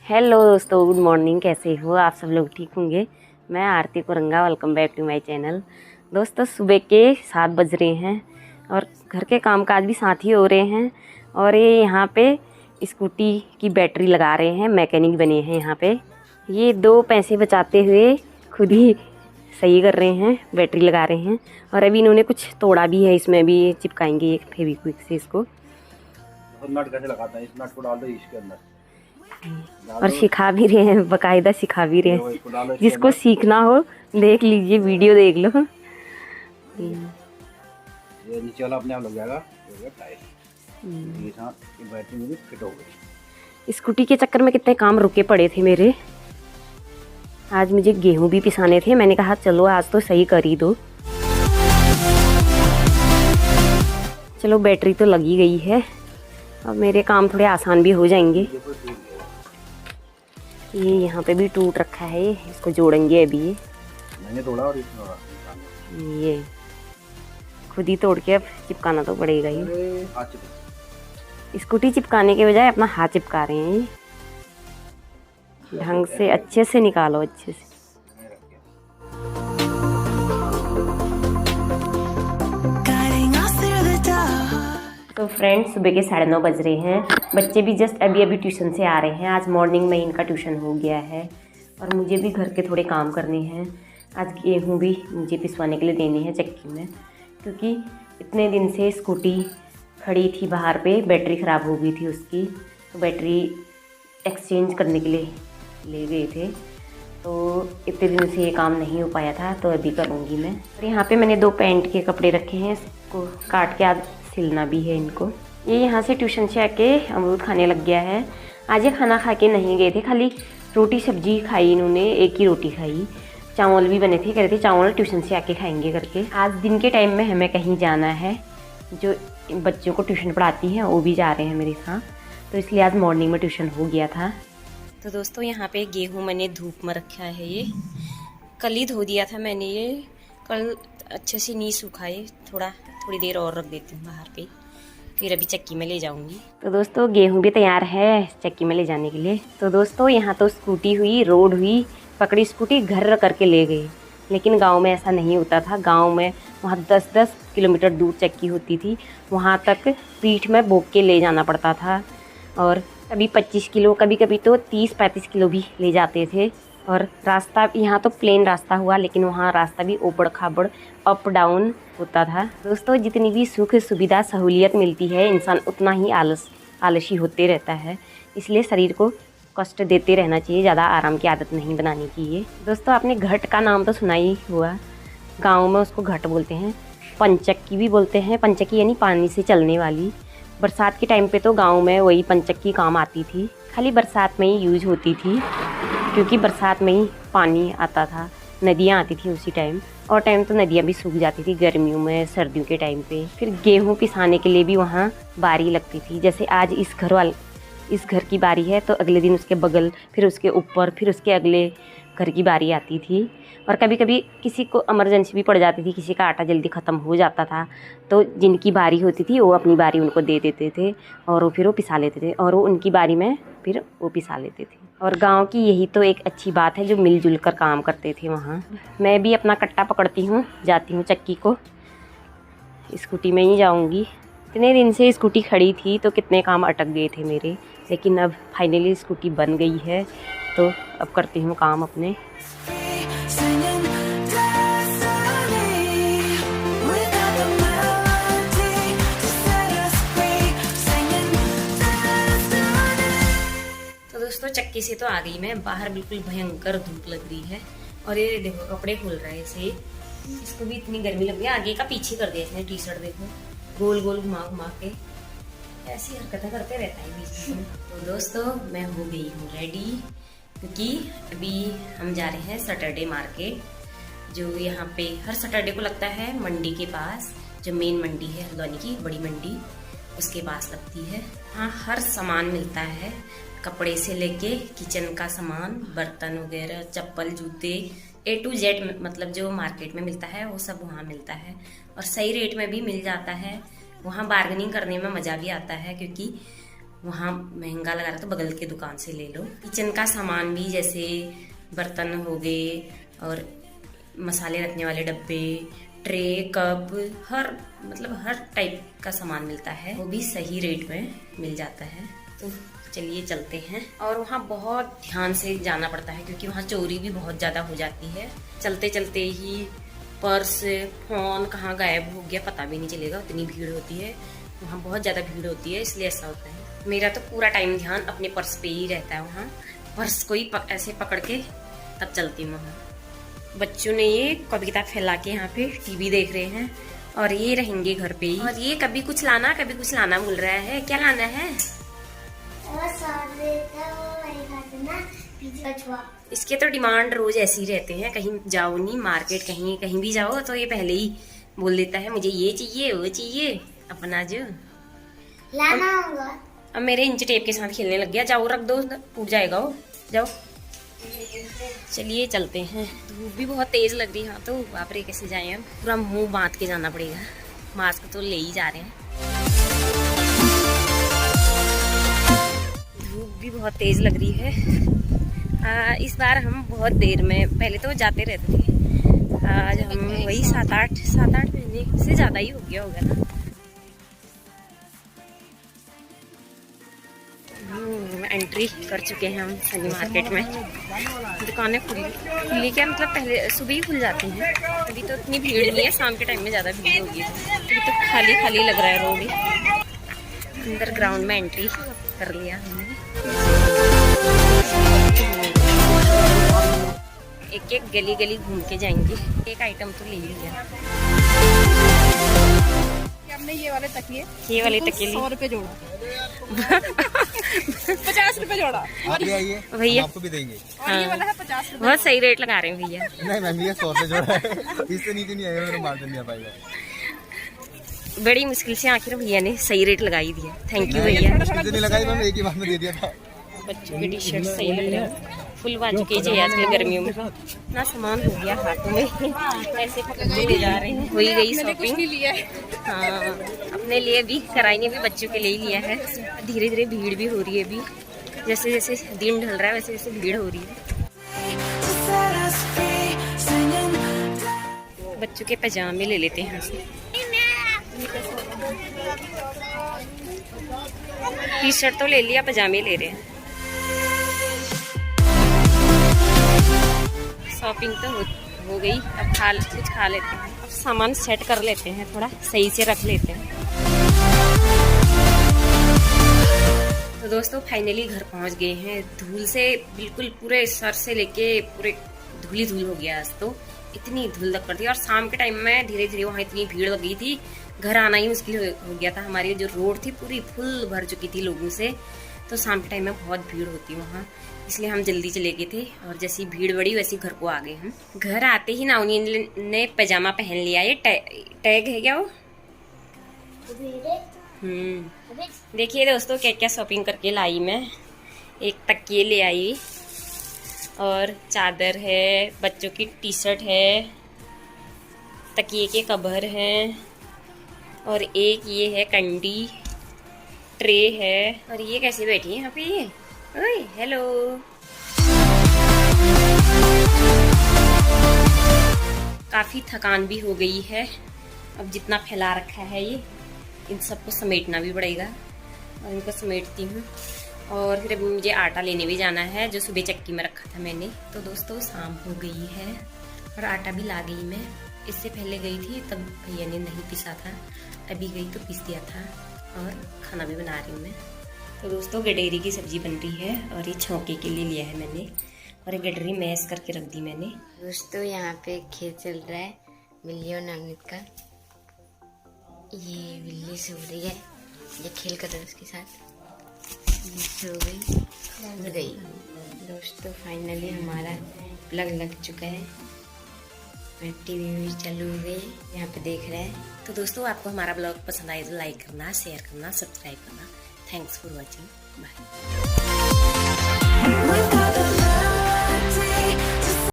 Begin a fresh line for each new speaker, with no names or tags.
Hello दोस्तों, good morning. कैसे हो आप सब लोग? ठीक होंगे। मैं Aarti Kuranga, welcome back to my channel. दोस्तों, सुबह के 7 बज रहे हैं और घर के कामकाज भी साथ ही हो रहे हैं। और ये यहाँ पे स्कूटी की बैटरी लगा रहे हैं, मैकेनिक बने हैं यहाँ पे। ये 2 पैसे बचाते हुए खुद ही सही कर रहे हैं, बैटरी लगा रहे हैं। और अभी इन्होंने कुछ तोड़ा भी है, इसमें भी चिपकाएंगे एक फेविक्विक से इसको।
नट कैसे लगाता है? इस नट को डाल दो इसके अंदर
और सिखा भी रहे हैं, बाकायदा सिखा भी रहे हैं। जिसको सीखना हो देख लीजिए, वीडियो देख लो।
ये नीचे वाला अपने आप लग जाएगा। हो गया टाइट। ये साथ ये बैटरी मेरी फिट हो गई।
स्कूटी के चक्कर में कितने काम रुके पड़े थे मेरे। आज मुझे गेहूं भी पिसाने थे, मैंने कहा चलो आज तो सही कर ही दो। चलो बैटरी तो लगी गई है, अब मेरे काम थोड़े आसान भी हो जाएंगे। ये यहाँ पे भी टूट रखा है, इसको जोड़ेंगे अभी।
मैंने तोड़ा और इसने तोड़ा।
ये खुद ही तोड़ के अब चिपकाना तो पड़ेगा ही। स्कूटी चिपकाने के बजाय अपना हाथ चिपका रहे हैं। ये ढंग से अच्छे से निकालो, अच्छे से। तो फ्रेंड्स, सुबह के 9:30 बज रहे हैं। बच्चे भी जस्ट अभी ट्यूशन से आ रहे हैं। आज मॉर्निंग में इनका ट्यूशन हो गया है और मुझे भी घर के थोड़े काम करने हैं। आज गेहूँ भी मुझे पिसवाने के लिए देने हैं चक्की में, क्योंकि इतने दिन से स्कूटी खड़ी थी बाहर पे, बैटरी ख़राब हो गई थी उसकी। तो बैटरी एक्सचेंज करने के लिए ले गए थे, तो इतने दिन से ये काम नहीं हो पाया था, तो अभी करूँगी मैं। और यहाँ पे मैंने 2 पैंट के कपड़े रखे हैं, इसको काट के आज सिलना भी है इनको। ये यहाँ से ट्यूशन से आके अमरूद खाने लग गया है। आज ये खाना खा के नहीं गए थे, खाली रोटी सब्जी खाई इन्होंने, एक ही रोटी खाई। चावल भी बने थे, कह रहे थे चावल ट्यूशन से आके खाएंगे करके। आज दिन के टाइम में हमें कहीं जाना है, जो बच्चों को ट्यूशन पढ़ाती हैं वो भी जा रहे हैं मेरे साथ, तो इसलिए आज मॉर्निंग में ट्यूशन हो गया था। तो दोस्तों, यहाँ पे गेहूँ मैंने धूप में रखा है। ये कल ही धो दिया था मैंने, ये कल अच्छे से नहीं सुखाए, थोड़ी देर और रख देती हूँ बाहर पे, फिर अभी चक्की में ले जाऊंगी। तो दोस्तों, गेहूं भी तैयार है चक्की में ले जाने के लिए। तो दोस्तों, यहाँ तो स्कूटी हुई, रोड हुई, पकड़ी स्कूटी घर करके ले गई। लेकिन गांव में ऐसा नहीं होता था। गांव में वहाँ 10-10 किलोमीटर दूर चक्की होती थी, वहाँ तक पीठ में बोक के ले जाना पड़ता था। और कभी 25 किलो, कभी कभी तो 30-35 किलो भी ले जाते थे। और रास्ता यहाँ तो प्लेन रास्ता हुआ, लेकिन वहाँ रास्ता भी ऊबड़ खाबड़, अप डाउन होता था। दोस्तों, जितनी भी सुख सुविधा सहूलियत मिलती है, इंसान उतना ही आलसी होते रहता है। इसलिए शरीर को कष्ट देते रहना चाहिए, ज़्यादा आराम की आदत नहीं बनानी चाहिए। दोस्तों, आपने घट का नाम तो सुना ही हुआ। गाँव में उसको घट बोलते हैं, पंचक्की भी बोलते हैं। पंचक्की यानी पानी से चलने वाली। बरसात के टाइम पे तो गाँव में वही पंचक्की काम आती थी, खाली बरसात में ही यूज होती थी, क्योंकि बरसात में ही पानी आता था, नदियाँ आती थी उसी टाइम। और टाइम तो नदियाँ भी सूख जाती थी गर्मियों में, सर्दियों के टाइम पे। फिर गेहूँ पिसाने के लिए भी वहाँ बारी लगती थी। जैसे आज इस घर की बारी है, तो अगले दिन उसके बगल, फिर उसके ऊपर, फिर उसके अगले घर की बारी आती थी। और कभी कभी किसी को इमरजेंसी भी पड़ जाती थी, किसी का आटा जल्दी ख़त्म हो जाता था, तो जिनकी बारी होती थी वो अपनी बारी उनको दे देते थे और वो फिर वो पिसा लेते थे, और वो उनकी बारी में फिर वो पिसा लेते थे। और गांव की यही तो एक अच्छी बात है, जो मिलजुल कर काम करते थे वहाँ। मैं भी अपना कट्टा पकड़ती हूँ, जाती हूँ चक्की को, स्कूटी में ही जाऊँगी। इतने दिन से स्कूटी खड़ी थी तो कितने काम अटक गए थे मेरे, लेकिन अब फाइनली स्कूटी बन गई है, तो अब करती हूँ काम अपने। तो दोस्तों, चक्की से तो आ गई मैं बाहर, बिल्कुल भयंकर धूप लग रही है। और ये देखो कपड़े खोल रहे हैं इसे, इसको भी इतनी गर्मी लग रही है। आगे का पीछे कर दिया इसने, टी शर्ट देखो गोल गोल घुमा घुमा के, ऐसी हरकतें करते रहता है बीच में। तो दोस्तों, मैं हो गई हूँ रेडी, क्योंकि अभी हम जा रहे हैं सैटरडे मार्केट, जो यहाँ पे हर सैटरडे को लगता है मंडी के पास, जो मेन मंडी है हल्द्वानी की बड़ी मंडी, उसके पास लगती है। हाँ, हर सामान मिलता है, कपड़े से लेके किचन का सामान, बर्तन वगैरह, चप्पल, जूते, A to Z, मतलब जो मार्केट में मिलता है वो सब वहाँ मिलता है। और सही रेट में भी मिल जाता है। वहाँ बार्गेनिंग करने में मज़ा भी आता है, क्योंकि वहाँ महंगा लगा रहा तो बगल के दुकान से ले लो। किचन का सामान भी जैसे बर्तन हो गए और मसाले रखने वाले डब्बे, ट्रे, कप, हर टाइप का सामान मिलता है, वो भी सही रेट में मिल जाता है। तो चलिए चलते हैं। और वहाँ बहुत ध्यान से जाना पड़ता है क्योंकि वहाँ चोरी भी बहुत ज़्यादा हो जाती है। चलते चलते ही पर्स, फोन कहाँ गायब हो गया पता भी नहीं चलेगा, इतनी भीड़ होती है वहाँ, बहुत ज़्यादा भीड़ होती है, इसलिए ऐसा होता है। मेरा तो पूरा टाइम ध्यान अपने पर्स पे ही रहता है, वहाँ पर्स को ही ऐसे पकड़ के तब चलती हूँ वहाँ। बच्चों ने ये कॉपी किताब फैला के यहाँ पे टीवी देख रहे हैं और ये रहेंगे घर पे ही। और ये कभी कुछ लाना बोल रहा है। क्या लाना है? इसके तो डिमांड रोज ऐसे ही रहते हैं, कहीं जाओ नहीं मार्केट, कहीं भी जाओ तो ये पहले ही बोल देता है मुझे ये चाहिए वो चाहिए अपना जो लाना होगा। अब मेरे इंच टेप के साथ खेलने लग गया। जाओ रख दो, टूट जाएगा वो, जाओ। चलिए चलते हैं। धूप भी बहुत तेज लग रही है तो बाप रे कैसे जाए हम, पूरा मुंह बांध के जाना पड़ेगा। मास्क तो ले ही जा रहे हैं। धूप भी बहुत तेज लग रही है। इस बार हम बहुत देर में, पहले तो जाते रहते थे, आज हम वही 7-8 महीने से ज़्यादा ही हो गया होगा ना। एंट्री कर चुके हैं हम सनी मार्केट में। दुकानें खुली क्या, मतलब पहले सुबह ही खुल जाती हैं। अभी तो इतनी भीड़ नहीं है, शाम के टाइम में ज़्यादा भीड़ होगी। अभी तो खाली खाली लग रहा है रोड ही। अंदर ग्राउंड में एंट्री कर लिया हमने। एक एक गली गली घूम के जाएंगे। एक आइटम तो ले लिया हमने। ये वाले तकिए लिए
100 रुपए जोड़ा 50 रुपए जोड़ा।
आप ले आइए
भैया,
आपको भी देंगे।
और ये वाला है 50 रुपए।
बहुत सही रेट लगा रहे हैं भैया।
नहीं मैम, ये 100 रुपए जोड़ा है, इससे नीचे नहीं आएगा, मेरा मार्जिन नहीं आ पाएगा।
बड़ी मुश्किल से आखिर भैया ने सही रेट लगा ही दिया। थैंक यू भैया।
मुझे नहीं लगाई, मैंने एक ही बार में दे दिया था।
बच्चों की टी शर्ट सही लग रही है, फुल बाजू के जी आजकल गर्मियों में ना सामान हो गया हाथों में, ऐसे पकड़ के ले जा रहे हैं। हो ही गई शॉपिंग। हाँ, अपने लिए भी कराई ने भी, बच्चों के लिए ही लिया है। धीरे धीरे भीड़ भी हो रही है अभी, जैसे जैसे दिन ढल रहा है वैसे वैसे भीड़ हो रही है। बच्चों के पैजामे ले लेते हैं यहाँ से। टी शर्ट तो ले लिया, पैजामे ले रहे हैं। शॉपिंग तो हो गई, अब कुछ खा लेते हैं। अब सामान सेट कर लेते हैं, थोड़ा सही से रख लेते हैं। तो दोस्तों फाइनली घर पहुंच गए हैं। धूल से बिल्कुल पूरे सर से लेके पूरे धूल हो गया आज तो, इतनी धूल लग पड़ती है। और शाम के टाइम में धीरे धीरे वहाँ इतनी भीड़ लग गई थी, घर आना ही मुश्किल हो गया था। हमारी जो रोड थी पूरी फुल भर चुकी थी लोगों से, तो शाम के टाइम में बहुत भीड़ होती है वहाँ, इसलिए हम जल्दी चले गए थे। और जैसी भीड़ बढ़ी वैसे घर को आ गए हम। घर आते ही नाउनी ने पैजामा पहन लिया। ये टैग है क्या वो? देखिए दोस्तों क्या क्या शॉपिंग करके लाई मैं। एक तकिए ले आई और चादर है, बच्चों की टी शर्ट है, तकिए के कवर हैं, और एक ये है कंडी, ट्रे है। और ये कैसे बैठी है यहाँ पे ये? ओए हेलो। काफ़ी थकान भी हो गई है। अब जितना फैला रखा है ये, इन सबको समेटना भी पड़ेगा, और इनको समेटती हूँ। और फिर अभी मुझे आटा लेने भी जाना है, जो सुबह चक्की में रखा था मैंने। तो दोस्तों शाम हो गई है और आटा भी ला गई मैं। इससे पहले गई थी तब भैया ने नहीं पिसा था, अभी गई तो पिस दिया था। और खाना भी बना रही हूँ मैं। तो दोस्तों गडेरी की सब्जी बन रही है और ये छौंके के लिए लिया है मैंने, और गडरी मैश करके रख दी मैंने।
दोस्तों यहाँ पे खेल चल रहा है बिल्ली और नवनीत का। ये बिल्ली सो रही है, ये खेल कर रहा है उसके साथ, ये सो गई, उड़ गई। दोस्तों फाइनली हमारा प्लग लग चुका है, टीवी भी चालू हो गई, यहाँ पे देख रहे हैं।
तो दोस्तों आपको हमारा ब्लॉग पसंद आए तो लाइक करना, शेयर करना, सब्सक्राइब करना। Thanks for watching, bye.